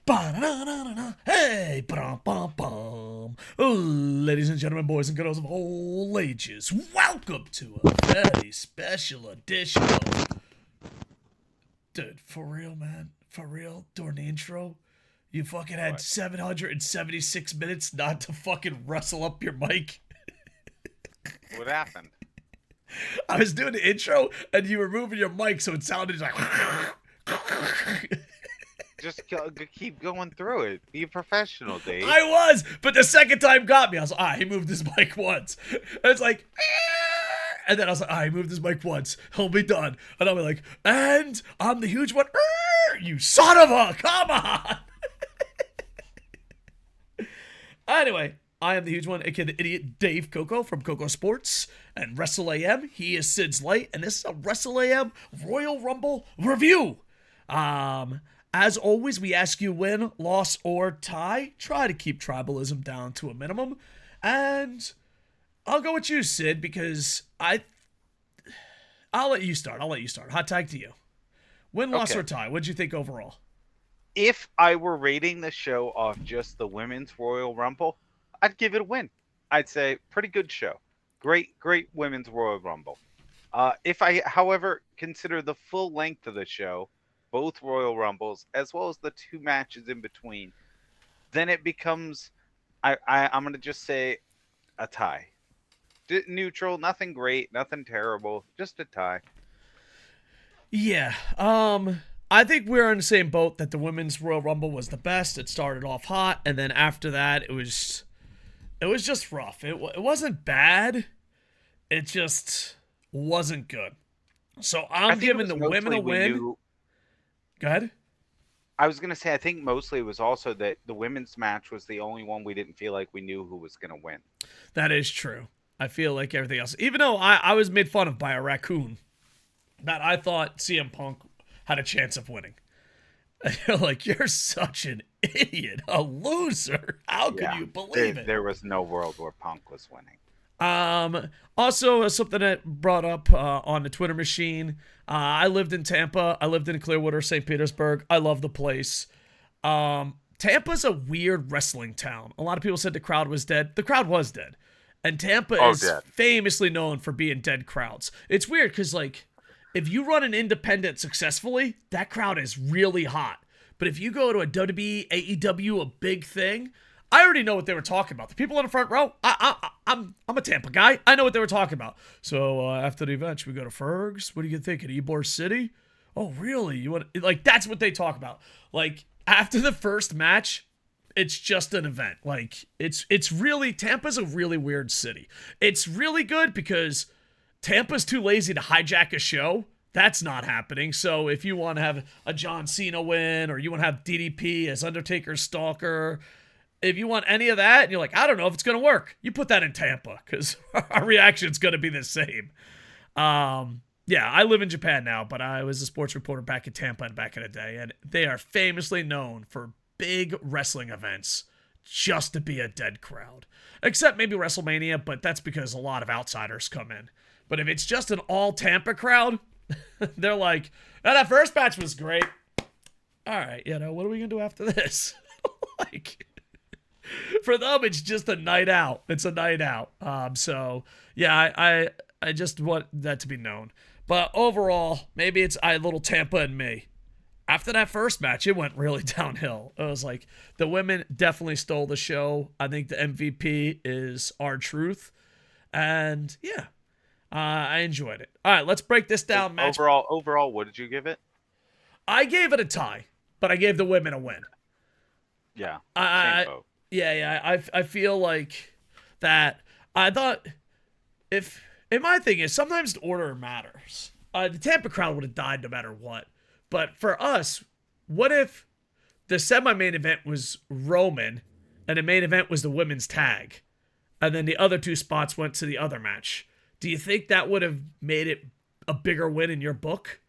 Ba-da-da-da-da. Hey, ba-dum-bum-bum. Ladies and gentlemen, boys and girls of all ages, welcome to a very special edition of... Dude, for real, man? For real? During the intro, you fucking had What? 776 minutes not to fucking rustle up your mic? What happened? I was doing the intro, and you were moving your mic, so it sounded like... Just keep going through it. Be a professional, Dave. I was, but the second time got me. I was like, he moved his mic once. And it's like, and then I was like, he moved his mic once. He'll be done. And I'll be like, and I'm the huge one. You son of a, come on. Anyway, I am the huge one, aka the idiot Dave Koco from KocoSports and Wrestle AM. He is SidsLight, and this is a Wrestle AM Royal Rumble review. As always, we ask you win, loss, or tie. Try to keep tribalism down to a minimum. And I'll go with you, Sid, because I'll let you start. Hot tag to you. Win, loss, Okay. or tie. What'd you think overall? If I were rating the show off just the women's Royal Rumble, I'd give it a win. I'd say pretty good show. Great women's Royal Rumble. If I, however, consider the full length of the show, both Royal Rumbles, as well as the two matches in between, then it becomes, I'm going to just say a tie. Neutral, nothing great, nothing terrible, just a tie. Yeah, I think we're in the same boat that the women's Royal Rumble was the best. It started off hot, and then after that, it was just rough. It wasn't bad. It just wasn't good. So I I'm think it giving was the women mostly a we win. knew. Go ahead. I was gonna say I think mostly it was also that the women's match was the only one we didn't feel like we knew who was gonna win. That is true. I feel like everything else, even though I was made fun of by a raccoon, that I thought CM Punk had a chance of winning. And you're like, you're such an idiot, a loser. How could Yeah, you believe it? there was no world where Punk was winning. Also, something that brought up on the Twitter machine. I lived in Tampa. I lived in Clearwater, St. Petersburg. I love the place. Tampa's a weird wrestling town. A lot of people said the crowd was dead. The crowd was dead. And Tampa Oh, is dead. famously known for being dead crowds. It's weird because, like, if you run an independent successfully, that crowd is really hot. But if you go to a WWE, AEW, a big thing, I already know what they were talking about. The people in the front row, I'm a Tampa guy. I know what they were talking about. So after the event, should we go to Ferg's? What are you thinking? Ybor City? Oh, really? You want like that's what they talk about. Like after the first match, it's just an event. Like it's really Tampa's a really weird city. It's really good because Tampa's too lazy to hijack a show. That's not happening. So if you want to have a John Cena win or you want to have DDP as Undertaker's stalker, if you want any of that and you're like, I don't know if it's going to work, you put that in Tampa because our reaction's going to be the same. Yeah, I live in Japan now, but I was a sports reporter back in Tampa and back in the day, and they are famously known for big wrestling events just to be a dead crowd. Except maybe WrestleMania, but that's because a lot of outsiders come in. But if it's just an all Tampa crowd, they're like, oh, that first match was great. All right, what are we going to do after this? Like, for them, it's just a night out. It's a night out. So yeah, I just want that to be known. But overall, maybe it's a little Tampa and me. After that first match, it went really downhill. It was like the women definitely stole the show. I think the MVP is R-Truth, and yeah, I enjoyed it. All right, let's break this down. Match. Overall, what did you give it? I gave it a tie, but I gave the women a win. Yeah, I same boat. Yeah. I feel like that. I thought if and my thing is sometimes the order matters. The Tampa crowd would have died no matter what. But for us, what if the semi-main event was Roman and the main event was the women's tag, and then the other two spots went to the other match? Do you think that would have made it a bigger win in your book?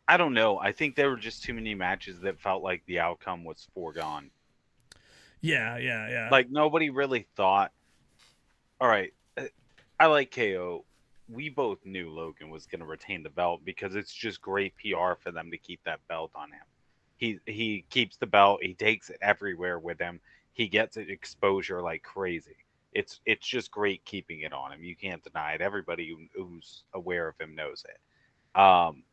I don't know. I think there were just too many matches that felt like the outcome was foregone. Yeah. Like nobody really thought. All right, I like KO. We both knew Logan was going to retain the belt because it's just great PR for them to keep that belt on him. He keeps the belt. He takes it everywhere with him. He gets it exposure like crazy. It's just great keeping it on him. You can't deny it. Everybody who's aware of him knows it.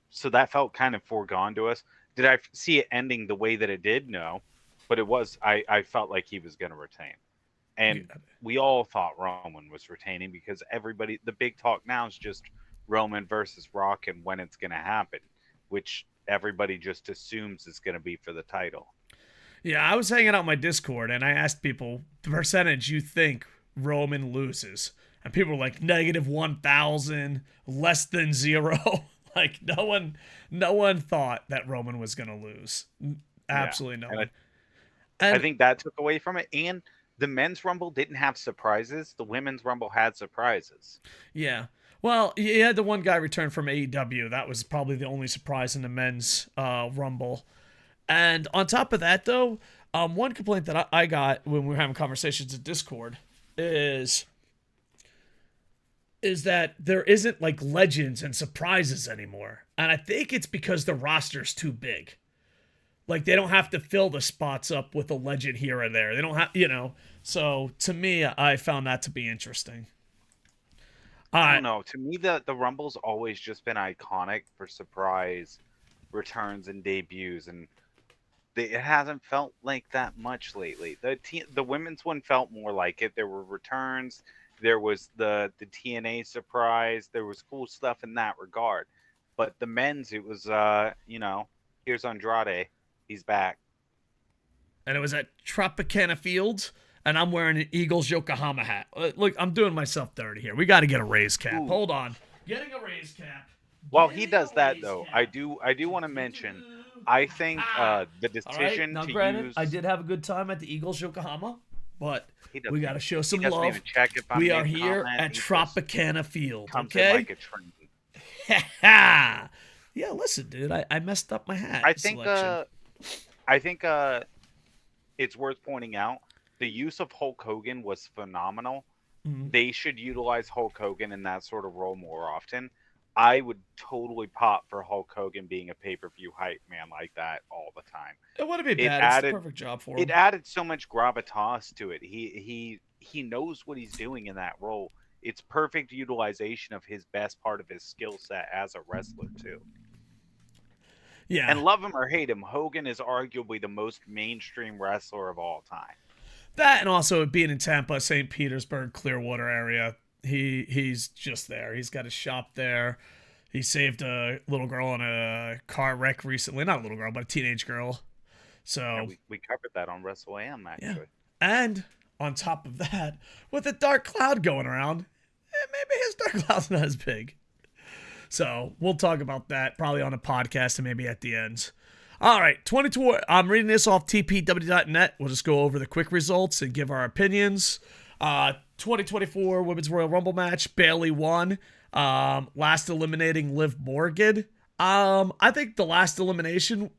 So that felt kind of foregone to us. Did I see it ending the way that it did? No, but it was. I felt like he was going to retain, Yeah. and we all thought Roman was retaining because everybody. The big talk now is just Roman versus Rock and when it's going to happen, which everybody just assumes is going to be for the title. Yeah, I was hanging out in my Discord and I asked people the percentage you think Roman loses. And people were like -1,000, less than zero. Like no one thought that Roman was gonna lose. Yeah, Absolutely no and one. I And think that took away from it. And the men's rumble didn't have surprises. The women's rumble had surprises. yeah. Well, you had the one guy return from AEW. That was probably the only surprise in the men's Rumble. And on top of that, though, one complaint that I got when we were having conversations in Discord is that there isn't like legends and surprises anymore. And I think it's because the roster's too big. Like they don't have to fill the spots up with a legend here or there. They don't have. So to me, I found that to be interesting. I Uh, don't know. To me, the Rumble's always just been iconic for surprise returns and debuts, and it hasn't felt like that much lately. The women's one felt more like it. There were returns. There was the TNA surprise. There was cool stuff in that regard. But the men's, it was here's Andrade. He's back. and it was at Tropicana Fields, and I'm wearing an Eagles Yokohama hat. Look, I'm doing myself dirty here. We got to get a raise cap. Ooh. Hold on. Getting a raise cap. While he does that though, I do want to mention I think the All right. decision Now, to granted, use I did have a good time at the Eagles Yokohama, but he doesn't we got to even, show he some doesn't love. even check if I'm We are making here comment. at He just Tropicana Field. comes in Okay. like a train. Yeah, listen, dude. I messed up my hat I think selection. I think it's worth pointing out the use of Hulk Hogan was phenomenal. Mhm. They should utilize Hulk Hogan in that sort of role more often. I would totally pop for Hulk Hogan being a pay-per-view hype man like that all the time. It wouldn't be It bad. It's the added perfect job for it him. added so much gravitas to it. He knows what he's doing in that role. It's perfect utilization of his best part of his skill set as a wrestler too. Yeah. And love him or hate him, Hogan is arguably the most mainstream wrestler of all time. That and also being in Tampa, St. Petersburg, Clearwater area, he's just there. He's got a shop there. He saved a little girl in a car wreck recently. Not a little girl, but a teenage girl. Yeah, So we covered that on Wrestle AM yeah. actually. And on top of that, with a dark cloud going around, maybe his dark cloud's not as big. So we'll talk about that probably on a podcast and maybe at the end. All right, 22. I'm reading this off tpw.net. We'll just go over the quick results and give our opinions. 2024 Women's Royal Rumble match. Bayley won. Last eliminating Liv Morgan. I think the last elimination,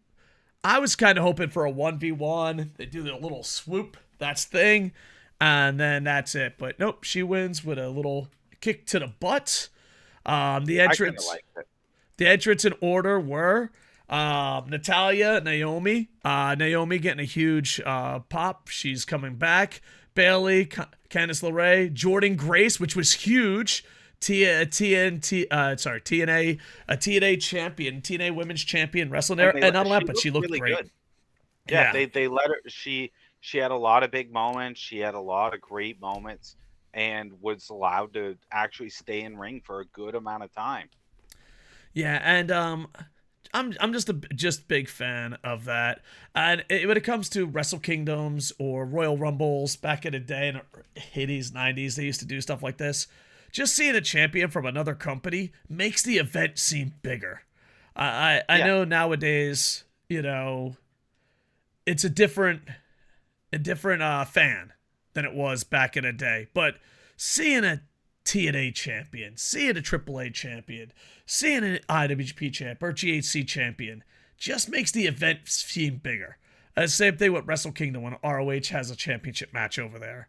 I was kind of hoping for a 1v1. They do their little swoop. That's thing. And then that's it. But nope, she wins with a little kick to the butt. The I kind of entrance. liked it. The entrants in order were Natalia, Naomi. Naomi getting a huge pop. She's coming back. Bayley, Candice LeRae, Jordan Grace, which was huge. TNA, a TNA champion, TNA Women's Champion wrestling there, and not only that, but she looked really great. good. Yeah, Yeah, they let her. She had a lot of big moments. She had a lot of great moments, and was allowed to actually stay in ring for a good amount of time. yeah, and I'm just big fan of that. And when it comes to Wrestle Kingdoms or Royal Rumbles back in the day in the 80s, 90s, they used to do stuff like this. Just seeing a champion from another company makes the event seem bigger. I Yeah. know nowadays, it's a different fan than it was back in the day. But seeing a TNA champion, seeing a AAA champion, seeing an IWGP champ or GHC champion just makes the event seem bigger. Same thing with Wrestle Kingdom when ROH has a championship match over there.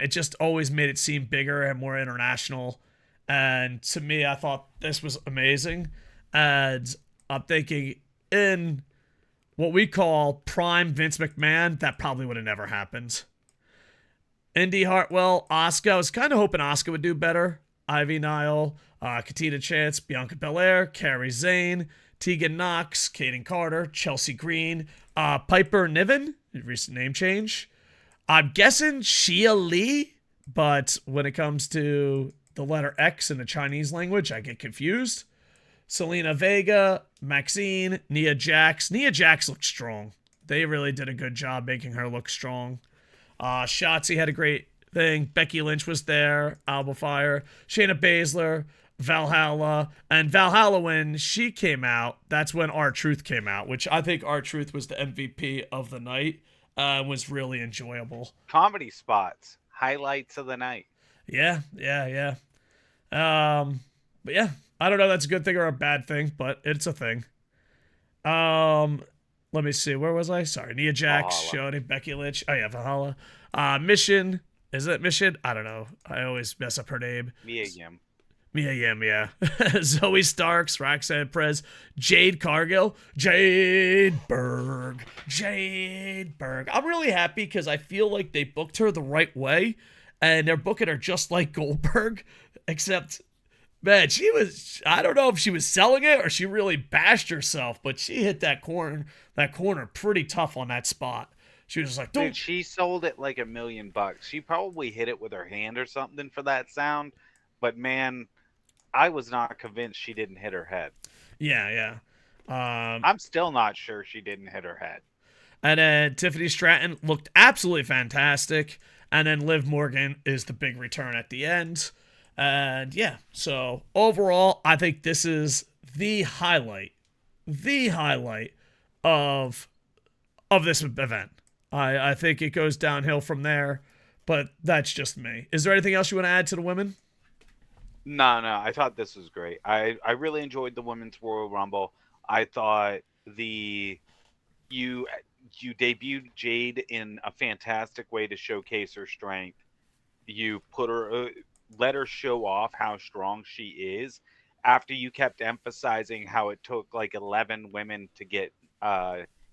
It just always made it seem bigger and more international. And to me, I thought this was amazing. And I'm thinking what we call prime Vince McMahon, that probably would have never happened. Indy Hartwell, Asuka. I was kind of hoping Asuka would do better. Ivy Nile, Katina Chance, Bianca Belair, Kairi Zane, Tegan Knox, Kaden Carter, Chelsea Green, Piper Niven, recent name change. I'm guessing Xia Li, but when it comes to the letter X in the Chinese language, I get confused. Selena Vega, Maxine, Nia Jax. Nia Jax looked strong. They really did a good job making her look strong. Shotzi had a great thing. Becky Lynch was there. Alba Fire. Shayna Baszler. Valhalla. And Valhalla, when she came out, that's when R-Truth came out, which I think R-Truth was the MVP of the night. Was really enjoyable. Comedy spots. Highlights of the night. Yeah. But yeah, I don't know if that's a good thing or a bad thing, but it's a thing. Let me see. Where was I? Sorry. Nia Jax, Shotzi, Becky Lynch. Oh, yeah, Valhalla. Mission. Is it Mission? I don't know. I always mess up her name. Mia Yim, yeah. Zoe Starks, Roxanne Perez, Jade Cargill, Jade Berg. I'm really happy because I feel like they booked her the right way, and they're booking her just like Goldberg, except... Man, I don't know if she was selling it or she really bashed herself, but she hit that corner pretty tough on that spot. She was just like, dude, she sold it like $1 million. She probably hit it with her hand or something for that sound. But man, I was not convinced she didn't hit her head. Yeah. I'm still not sure she didn't hit her head. And then Tiffany Stratton looked absolutely fantastic. And then Liv Morgan is the big return at the end. And yeah, so overall, I think this is the highlight of this event. I think it goes downhill from there, but that's just me. Is there anything else you want to add to the women? No, I thought this was great. I really enjoyed the Women's Royal Rumble. I thought you debuted Jade in a fantastic way to showcase her strength. You put her... let her show off how strong she is after you kept emphasizing how it took like 11 women to get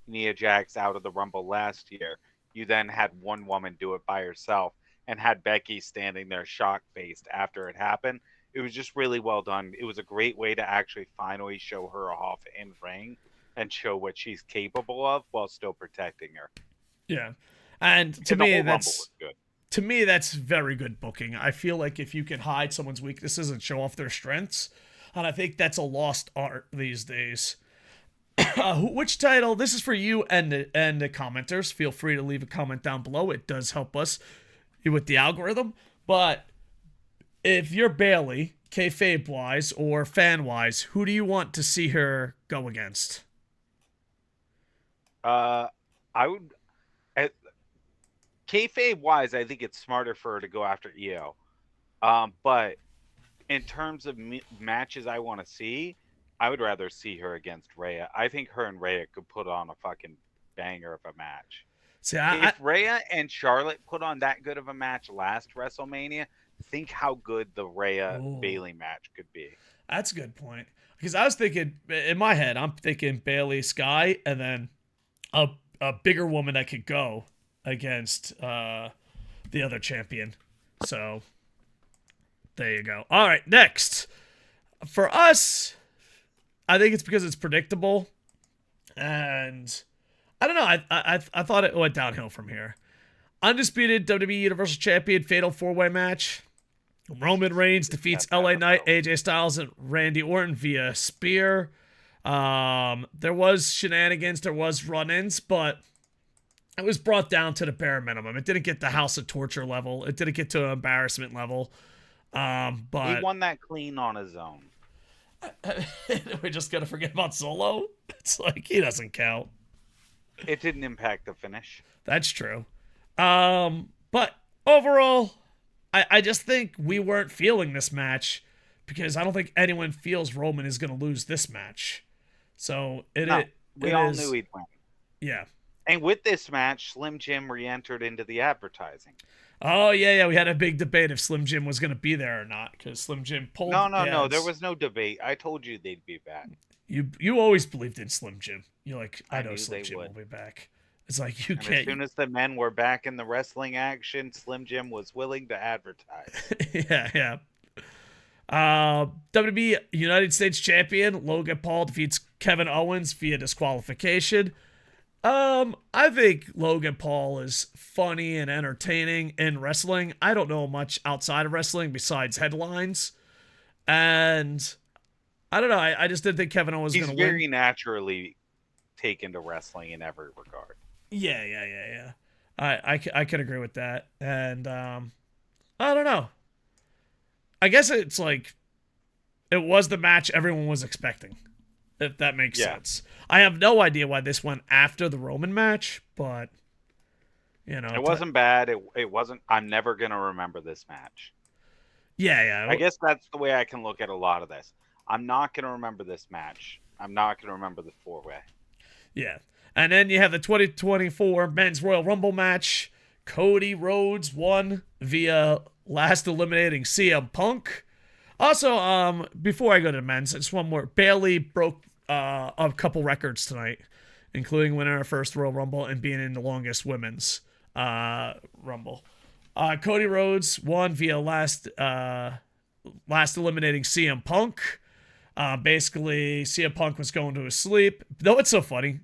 Nia Jax out of the Rumble last year. You then had one woman do it by herself and had Becky standing there shock-faced after it happened. It was just really well done. It was a great way to actually finally show her off in ring and show what she's capable of while still protecting her. Yeah. And to me, that's good. To me, that's very good booking. I feel like if you can hide someone's weaknesses and show off their strengths, and I think that's a lost art these days. Which title? This is for you and the commenters. Feel free to leave a comment down below. It does help us with the algorithm. But if you're Bayley, kayfabe-wise or fan-wise, who do you want to see her go against? I would... kayfabe-wise, I think it's smarter for her to go after Io. But in terms of matches I want to see, I would rather see her against Rhea. I think her and Rhea could put on a fucking banger of a match. See, if Rhea and Charlotte put on that good of a match last WrestleMania, think how good the Rhea-Bayley match could be. That's a good point. Because I was thinking, in my head, I'm thinking Bayley, Sky, and then a bigger woman that could go against the other champion. So there you go. All right, next. For us, I think it's because it's predictable. And I don't know. I thought it went downhill from here. Undisputed WWE Universal Champion Fatal 4-Way match. Roman Reigns defeats LA Knight, AJ Styles, and Randy Orton via spear. There was shenanigans. There was run-ins, but it was brought down to the bare minimum. It didn't get the House of Torture level. It didn't get to an embarrassment level. But he won that clean on his own. We're just gonna forget about Solo. It's like he doesn't count. It didn't impact the finish. That's true. But overall, I just think we weren't feeling this match because I don't think anyone feels Roman is gonna lose this match. So we all knew he'd win. Yeah. And with this match, Slim Jim re-entered into the advertising. Oh, yeah. We had a big debate if Slim Jim was going to be there or not because Slim Jim pulled... No. There was no debate. I told you they'd be back. You always believed in Slim Jim. You're like, I I know knew Slim they Jim will would. be back. It's like you And as can't. soon as the men were back in the wrestling action, Slim Jim was willing to advertise. Yeah, yeah. WWE United States Champion Logan Paul defeats Kevin Owens via disqualification. I think Logan Paul is funny and entertaining in wrestling. I don't know much outside of wrestling besides headlines. And I don't know. I just didn't think Kevin Owens was He's going to win. very naturally taken to wrestling in every regard. Yeah, yeah, yeah, yeah. I can agree with that. And I don't know. I guess it's like it was the match everyone was expecting, if that makes Yeah. sense. I have no idea why this went after the Roman match, but you know, It wasn't bad. It wasn't. I'm never going to remember this match. yeah, I yeah, guess that's the way I can look at a lot of this. I'm not going to remember this match. I'm not going to remember the four-way. yeah. And then you have the 2024 Men's Royal Rumble match. Cody Rhodes won via last eliminating CM Punk. Also, before I go to the men's, just one more. Bailey broke a couple records tonight, including winning her first Royal Rumble and being in the longest women's Rumble. Cody Rhodes won via last eliminating CM Punk. Basically, CM Punk was going to his sleep. Though it's so funny,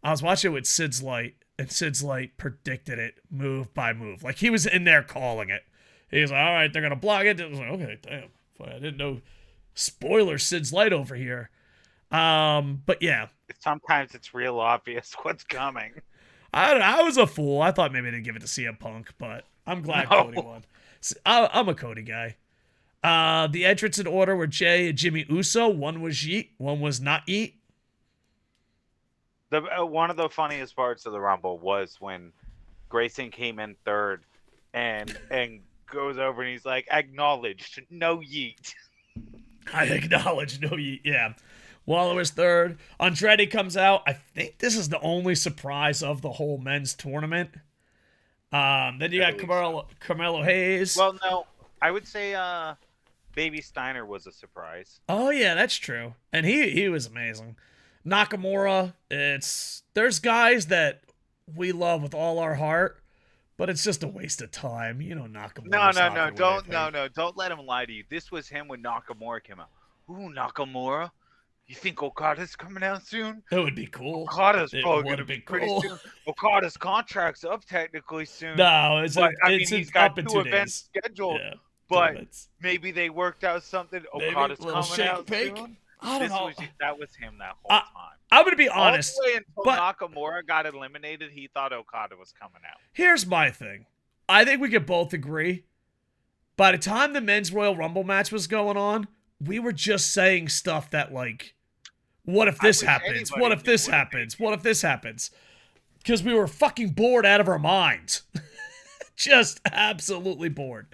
I was watching it with SidsLight, and SidsLight predicted it move by move. Like he was in there calling it. He was like, "All right, they're gonna block it." I was like, "Okay, damn, I didn't know." Spoiler, SidsLight over here. But yeah, Sometimes it's real obvious what's coming. I was a fool. I thought maybe they'd give it to CM Punk, but I'm glad No. Cody won. I'm a Cody guy. The entrants in order were Jay and Jimmy Uso. One was Yeet, one was not Yeet. The one of the funniest parts of the Rumble was when Grayson came in third, and goes over and he's like, "Acknowledged, no yeet." I acknowledge no Yeet. Yeah. Waller was third. Andretti comes out. I think this is the only surprise of the whole men's tournament. Then you got Carmelo Hayes. Well, no, I would say Baby Steiner was a surprise. Oh yeah, that's true. And he was amazing. Nakamura, there's guys that we love with all our heart, but it's just a waste of time. You know, Nakamura. Don't let him lie to you. This was him when Nakamura came out. Ooh, Nakamura, you think Okada's coming out soon? It would be cool. Okada's It probably would gonna have be been pretty cool. soon. Okada's contract's up technically soon. No, it's he's got up in 2 2 events days. scheduled. Yeah, But it's maybe they worked out something. maybe Okada's a little coming shake out bake. soon. I don't know. That was him that whole time. I'm gonna be honest. All the way until but Nakamura got eliminated, he thought Okada was coming out. here's my thing. I think we could both agree. By the time the men's Royal Rumble match was going on, we were just saying stuff that like, what if this happens? What if this happens? What if this happens? Because we were fucking bored out of our minds. Just absolutely bored.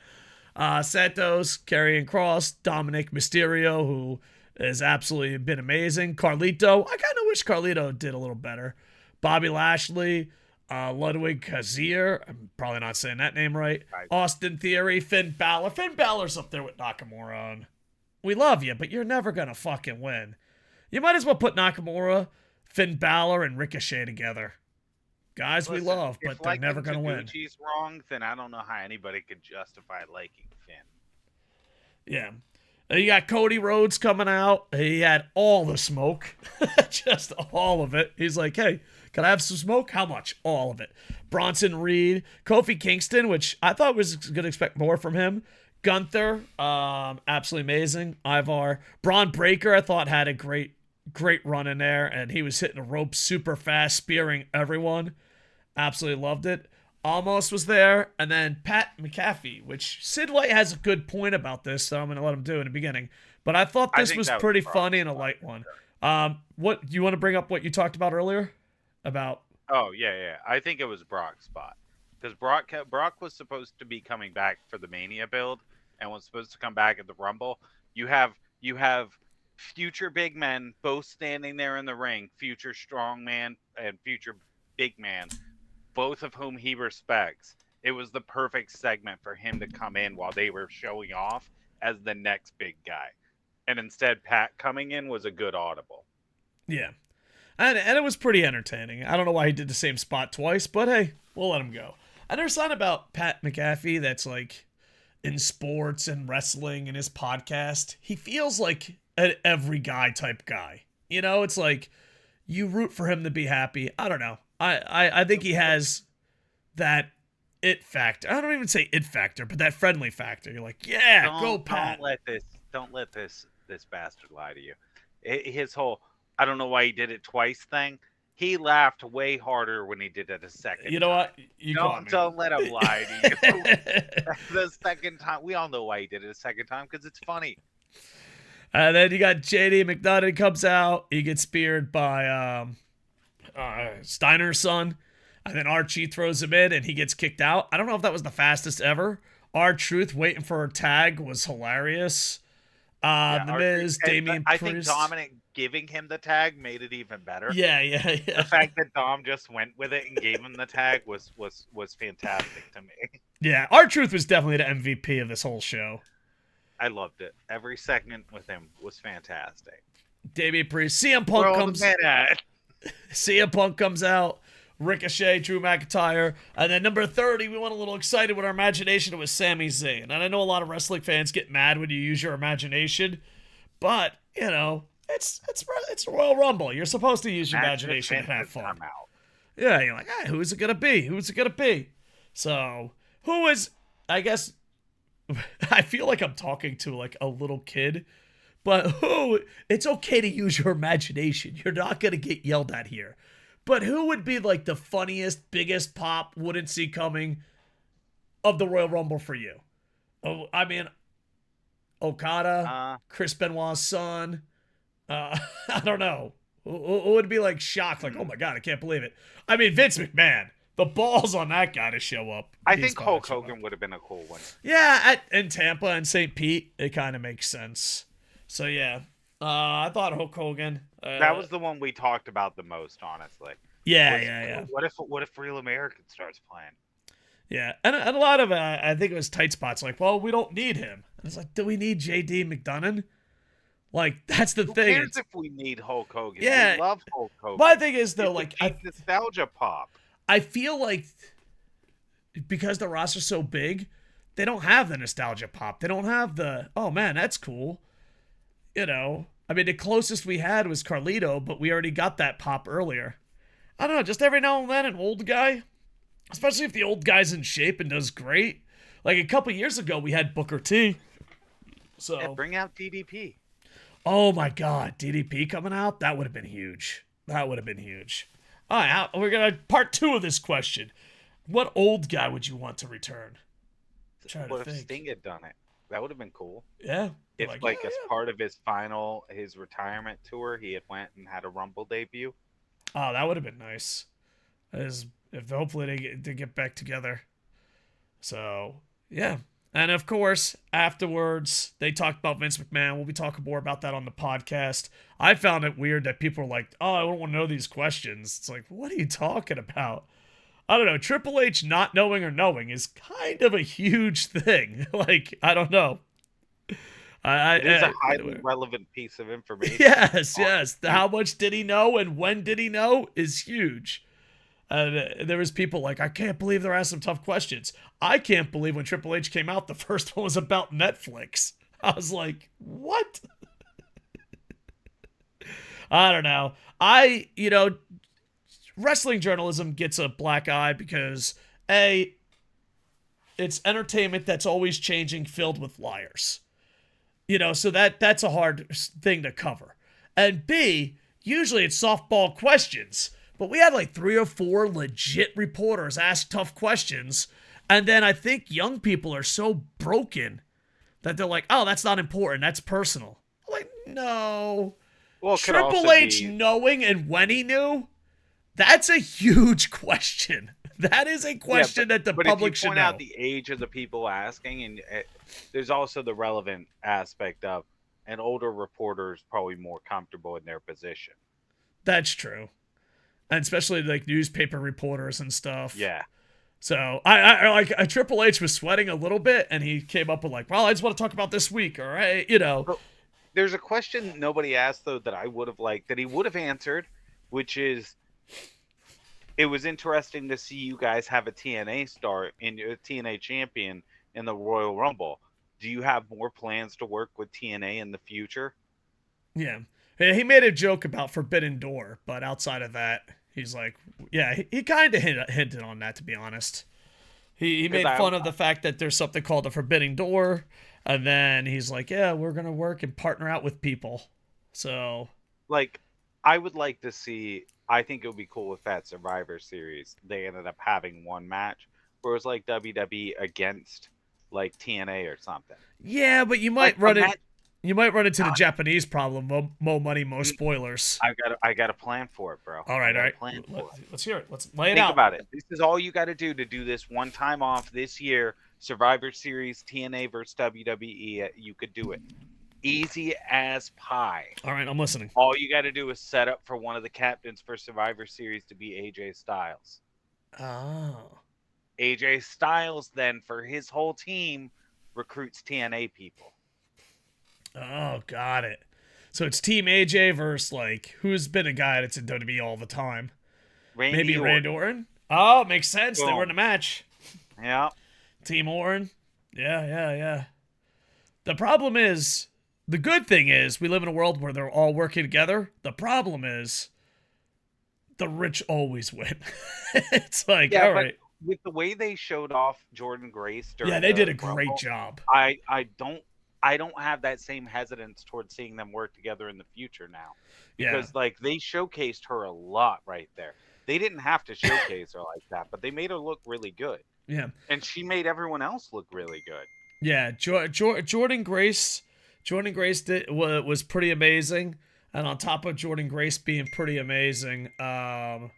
Santos, Karrion Kross, Dominic Mysterio, who has absolutely been amazing. Carlito, I kind of wish Carlito did a little better. Bobby Lashley, Ludwig Kazir, I'm probably not saying that name right. Austin Theory, Finn Balor. Finn Balor's up there with Nakamura on. We love you, but you're never going to fucking win. You might as well put Nakamura, Finn Balor, and Ricochet together. Guys we love, but they're never going to win. If Taguchi's wrong, then I don't know how anybody could justify liking Finn. Yeah. You got Cody Rhodes coming out. He had all the smoke. Just all of it. He's like, hey, can I have some smoke? How much? All of it. Bronson Reed. Kofi Kingston, which I thought was going to expect more from him. Gunther, absolutely amazing. Ivar. Braun Breaker, I thought had a great run in there, and he was hitting the ropes super fast, spearing everyone. Absolutely loved it. Almost was there, and then Pat McAfee, which SidsLight has a good point about this, so I'm going to let him do in the beginning. But I thought this was pretty funny and a light one. What do you want to bring up? What you talked about earlier about? Oh yeah. I think it was Brock's spot because Brock was supposed to be coming back for the Mania build and was supposed to come back at the Rumble. You have future big men both standing there in the ring, future strong man and future big man, both of whom he respects. It was the perfect segment for him to come in while they were showing off as the next big guy. And instead, Pat coming in was a good audible. Yeah. And it was pretty entertaining. I don't know why he did the same spot twice, but hey, we'll let him go. And there's something about Pat McAfee that's like in sports and wrestling and his podcast. He feels like an every guy type guy. You know, it's like you root for him to be happy. I don't know. I think he has that it factor. I don't even say it factor, but that friendly factor. You're like, yeah, go Pat. Don't let this bastard lie to you. His whole I don't know why he did it twice thing. He laughed way harder when he did it a second. You know what? Don't let him lie to you. The second time, we all know why he did it a second time because it's funny. And then you got JD McDonough comes out. He gets speared by Steiner's son. And then Archie throws him in and he gets kicked out. I don't know if that was the fastest ever. R-Truth waiting for a tag was hilarious. The Miz, Damian Priest. I think Dominic giving him the tag made it even better. Yeah. The fact that Dom just went with it and gave him the tag was fantastic to me. Yeah, R-Truth was definitely the MVP of this whole show. I loved it. Every segment with him was fantastic. Damian Priest, CM Punk comes out. Ricochet, Drew McIntyre, and then number 30, we went a little excited with our imagination. It was Sami Zayn. And I know a lot of wrestling fans get mad when you use your imagination, but you know it's Royal Rumble. You're supposed to use your imagination and have fun. Yeah, you're like, hey, who's it gonna be? Who's it gonna be? So who is? I guess I feel like I'm talking to like a little kid, but who? It's okay to use your imagination. You're not gonna get yelled at here. But who would be like the funniest, biggest pop, wouldn't see coming of the Royal Rumble for you? Oh, I mean, Okada, Chris Benoit's son. I don't know. Who would be like shocked? Like, oh my God, I can't believe it. I mean, Vince McMahon. The balls on that guy to show up. I think Hulk Hogan would have been a cool one. Yeah, in Tampa and St. Pete, it kind of makes sense. So yeah, I thought Hulk Hogan. That was the one we talked about the most, honestly. Yeah. What if Real American starts playing? Yeah, and a lot of I think it was tight spots. Like, well, we don't need him. And it's like, do we need JD McDonough? Like, that's the thing. Who cares if we need Hulk Hogan? Yeah, we love Hulk Hogan. My thing is though, like, nostalgia pop. I feel like because the roster's so big, they don't have the nostalgia pop. They don't have the oh man, that's cool. You know. I mean, the closest we had was Carlito, but we already got that pop earlier. I don't know, just every now and then an old guy, especially if the old guy's in shape and does great. Like a couple years ago, we had Booker T. So yeah, bring out DDP. Oh my God, DDP coming out? That would have been huge. All right, we're going to part 2 of this question. What old guy would you want to return? What if Sting had done it? That would have been cool. Yeah. If as part of his retirement tour, he had went and had a Rumble debut. Oh, that would have been nice. If hopefully they get back together. So, yeah. And of course, afterwards, they talked about Vince McMahon. We'll be talking more about that on the podcast. I found it weird that people are like, oh, I don't want to know these questions. It's like, what are you talking about? I don't know. Triple H not knowing or knowing is kind of a huge thing. Like, I don't know. It is a highly relevant piece of information. Yes. How much did he know and when did he know is huge. There was people like, I can't believe they're asking tough questions. I can't believe when Triple H came out, the first one was about Netflix. I was like, what? I don't know. Wrestling journalism gets a black eye because it's entertainment that's always changing, filled with liars. So that's a hard thing to cover. And B, usually it's softball questions. But we had like 3 or 4 legit reporters ask tough questions. And then I think young people are so broken that they're like, oh, that's not important. That's personal. I'm like, no. Well, Triple H knowing and when he knew, that's a huge question. That is a question that the public should know. But if you point out the age of the people asking, and there's also the relevant aspect of an older reporter is probably more comfortable in their position. That's true. And especially like newspaper reporters and stuff. Yeah. So I like Triple H was sweating a little bit, and he came up with like, well, I just want to talk about this week, all right, There's a question nobody asked though that I would have liked that he would have answered, which is, it was interesting to see you guys have a TNA star in a TNA champion in the Royal Rumble. Do you have more plans to work with TNA in the future? Yeah. He made a joke about Forbidden Door, but outside of that, he's like, yeah, he kind of hinted on that, to be honest. He Because made I fun of the fact that there's something called the Forbidden Door, and then he's like, yeah, we're going to work and partner out with people. So, like, I would like to see. I think it would be cool if that Survivor Series they ended up having one match where it was like WWE against like TNA or something. yeah, but Like a match. you might run into the God, Japanese problem, mo money, mo spoilers. I got a plan for it, bro. All I right, all got a right. plan for it. Let's hear it. Let's lay it Think out. about it. This is all you got to do this one time off this year. Survivor Series TNA versus WWE. You could do it. Easy as pie. All right, I'm listening. All you got to do is set up for one of the captains for Survivor Series to be AJ Styles. Oh. AJ Styles then for his whole team recruits TNA people. Oh, got it. So it's Team AJ versus, like, who's been a guy that's in WWE all the time? Maybe Randy Orton? Oh, makes sense. Boom. They were in a match. Yeah. Team Orton. Yeah. The problem is, the good thing is, we live in a world where they're all working together. The problem is, the rich always win. It's like, all right. With the way they showed off Jordan Grace during they did a great job. I don't have that same hesitance towards seeing them work together in the future now. Because like they showcased her a lot right there. They didn't have to showcase her like that, but they made her look really good. Yeah. And she made everyone else look really good. Yeah, Jordan Grace was pretty amazing. And on top of Jordan Grace being pretty amazing, I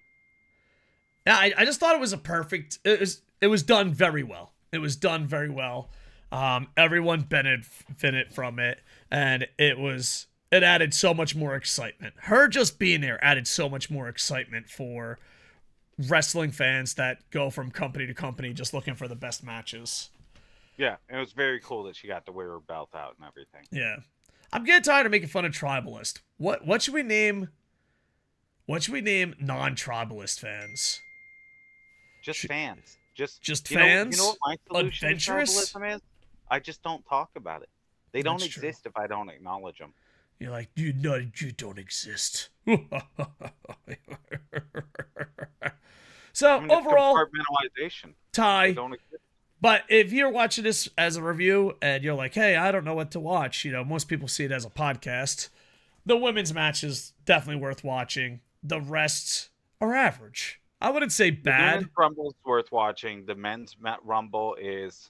just thought it was a perfect. It was done very well. It was done very well. Everyone benefited from it, and it added so much more excitement. Her just being there added so much more excitement for wrestling fans that go from company to company just looking for the best matches. Yeah, it was very cool that she got to wear her belt out and everything. Yeah. I'm getting tired of making fun of Tribalist. What should we name non-Tribalist fans? Just fans. Just fans? You know what my solution Adventurous? to tribalism is? I just don't talk about it. They don't exist if I don't acknowledge them. You're like, you don't exist. So, overall, compartmentalization. Ty, but if you're watching this as a review and you're like, hey, I don't know what to watch, most people see it as a podcast. The women's match is definitely worth watching. The rest are average. I wouldn't say bad. The women's Rumble is worth watching. The men's Rumble it's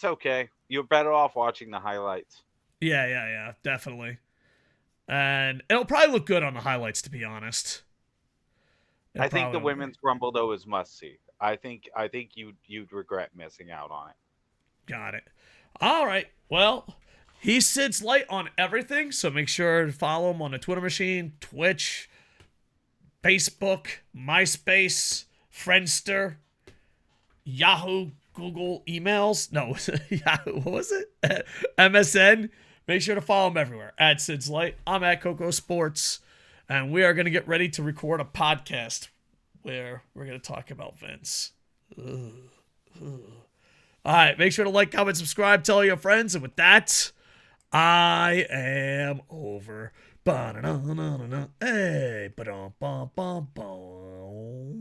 okay. You're better off watching the highlights. Yeah, definitely. And it'll probably look good on the highlights, to be honest. I think the women's Rumble though is must see. I think you'd regret missing out on it. Got it. All right. Well, he's SidsLight on everything, so make sure to follow him on the Twitter machine, Twitch, Facebook, MySpace, Friendster, Yahoo, Google emails. No, Yahoo. What was it? MSN. Make sure to follow him everywhere at SidsLight. I'm at KocoSports, and we are going to get ready to record a podcast where we're going to talk about Vince. All right, make sure to like, comment, subscribe, tell your friends, and with that, I am over. Hey, ba-dum-bum-bum-bum.